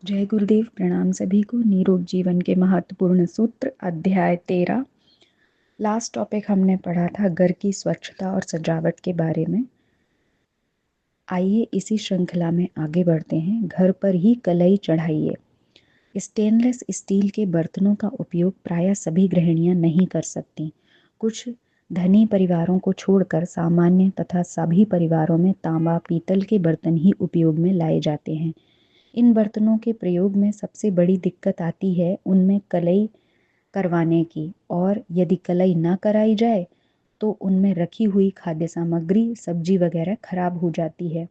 जय गुरुदेव। प्रणाम सभी को। निरोग जीवन के महत्वपूर्ण सूत्र अध्याय 13। लास्ट टॉपिक हमने पढ़ा था घर की स्वच्छता और सजावट के बारे में। आइए इसी श्रृंखला में आगे बढ़ते हैं। घर पर ही कलई चढ़ाइए। स्टेनलेस स्टील के बर्तनों का उपयोग प्रायः सभी गृहिणियां नहीं कर सकती। कुछ धनी परिवारों को छोड़कर सामान्य तथा सभी परिवारों में तांबा पीतल के बर्तन ही उपयोग में लाए जाते हैं। इन बर्तनों के प्रयोग में सबसे बड़ी दिक्कत आती है उनमें कलई करवाने की, और यदि कलई न कराई जाए तो उनमें रखी हुई खाद्य सामग्री सब्जी वगैरह खराब हो जाती है,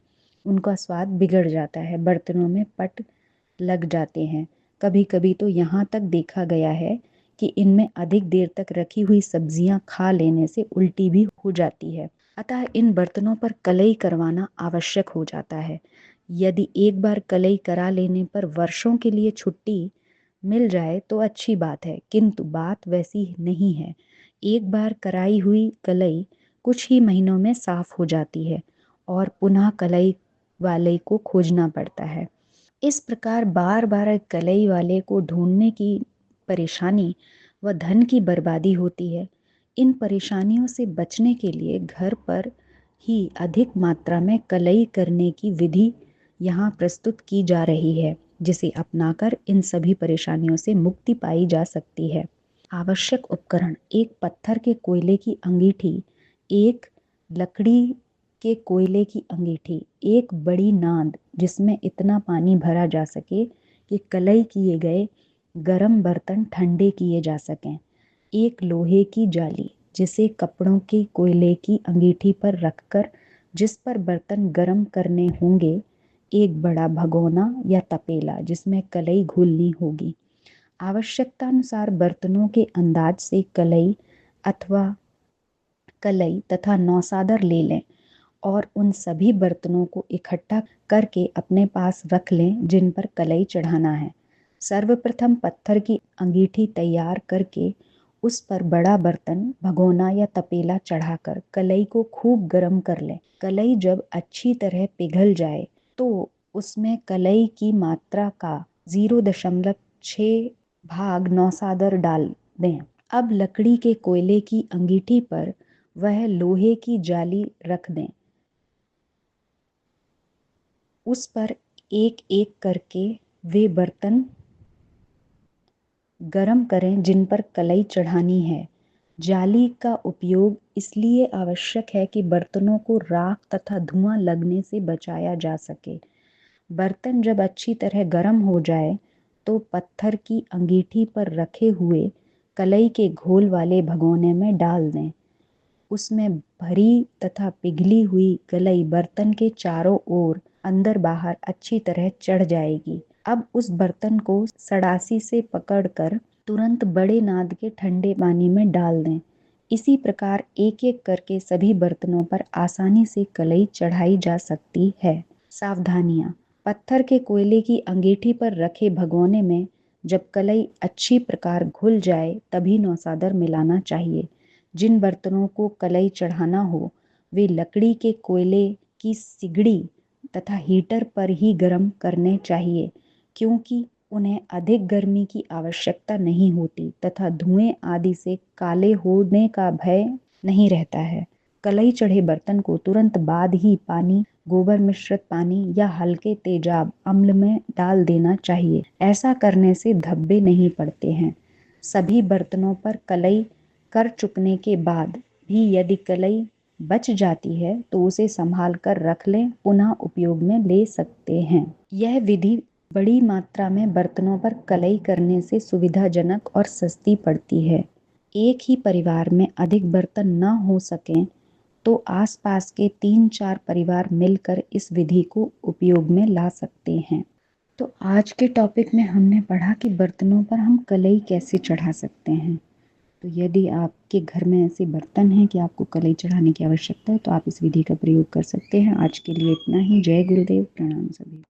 उनका स्वाद बिगड़ जाता है, बर्तनों में पट लग जाते हैं। कभी कभी तो यहाँ तक देखा गया है कि इनमें अधिक देर तक रखी हुई सब्जियां खा लेने से उल्टी भी हो जाती है। अतः इन बर्तनों पर कलई करवाना आवश्यक हो जाता है। यदि एक बार कलई करा लेने पर वर्षों के लिए छुट्टी मिल जाए तो अच्छी बात है, किंतु बात वैसी नहीं है। एक बार कराई हुई कलई कुछ ही महीनों में साफ हो जाती है और पुनः कलई वाले को खोजना पड़ता है। इस प्रकार बार बार कलई वाले को ढूंढने की परेशानी व धन की बर्बादी होती है। इन परेशानियों से बचने के लिए घर पर ही अधिक मात्रा में कलई करने की विधि यहाँ प्रस्तुत की जा रही है, जिसे अपनाकर इन सभी परेशानियों से मुक्ति पाई जा सकती है। आवश्यक उपकरण: एक पत्थर के कोयले की अंगीठी, एक लकड़ी के कोयले की अंगीठी, एक बड़ी नांद जिसमें इतना पानी भरा जा सके कि कलई किए गए गरम बर्तन ठंडे किए जा सकें, एक लोहे की जाली जिसे कपड़ों के कोयले की अंगीठी पर रखकर जिस पर बर्तन गरम करने होंगे, एक बड़ा भगोना या तपेला जिसमें कलई घोलनी होगी। आवश्यकतानुसार बर्तनों के अंदाज से कलई अथवा कलई तथा नौसादर ले लें और उन सभी बर्तनों को इकट्ठा करके अपने पास रख लें जिन पर कलई चढ़ाना है। सर्वप्रथम पत्थर की अंगीठी तैयार करके उस पर बड़ा बर्तन भगोना या तपेला चढ़ाकर कलई को खूब गर्म कर लें। कलई जब अच्छी तरह पिघल जाए तो उसमें कलई की मात्रा का 0.6 भाग नौसादर डाल दें। अब लकड़ी के कोयले की अंगीठी पर वह लोहे की जाली रख दें। उस पर एक एक करके वे बर्तन गरम करें जिन पर कलई चढ़ानी है। जाली का उपयोग इसलिए आवश्यक है कि बर्तनों को राख तथा धुआं लगने से बचाया जा सके। बर्तन जब अच्छी तरह गर्म हो जाए तो पत्थर की अंगीठी पर रखे हुए कलई के घोल वाले भगोने में डाल दें। उसमें भरी तथा पिघली हुई कलई बर्तन के चारों ओर अंदर बाहर अच्छी तरह चढ़ जाएगी। अब उस बर्तन को सड़ासी से पकड़कर तुरंत बड़े नाद के ठंडे पानी में डाल दें। इसी प्रकार एक एक करके सभी बर्तनों पर आसानी से कलई चढ़ाई जा सकती है। सावधानियां: पत्थर के कोयले की अंगीठी पर रखे भगोने में जब कलई अच्छी प्रकार घुल जाए तभी नौसादर मिलाना चाहिए। जिन बर्तनों को कलई चढ़ाना हो वे लकड़ी के कोयले की सिगड़ी तथा हीटर पर ही गर्म करने चाहिए, क्योंकि उन्हें अधिक गर्मी की आवश्यकता नहीं होती तथा धुएं आदि से काले होने का भय नहीं रहता है। कलई चढ़े बर्तन को तुरंत बाद ही पानी, गोबर मिश्रित पानी या हल्के तेजाब अम्ल में डाल देना चाहिए। ऐसा करने से धब्बे नहीं पड़ते हैं। सभी बर्तनों पर कलई कर चुकने के बाद भी यदि कलई बच जाती है तो उसे संभाल कर रख लें, पुनः उपयोग में ले सकते हैं। यह विधि बड़ी मात्रा में बर्तनों पर कलई करने से सुविधाजनक और सस्ती पड़ती है। एक ही परिवार में अधिक बर्तन न हो सकें तो आसपास के 3-4 परिवार मिलकर इस विधि को उपयोग में ला सकते हैं। तो आज के टॉपिक में हमने पढ़ा कि बर्तनों पर हम कलई कैसे चढ़ा सकते हैं। तो यदि आपके घर में ऐसे बर्तन हैं कि आपको कलई चढ़ाने की आवश्यकता है तो आप इस विधि का प्रयोग कर सकते हैं। आज के लिए इतना ही। जय गुरुदेव। प्रणाम सभी।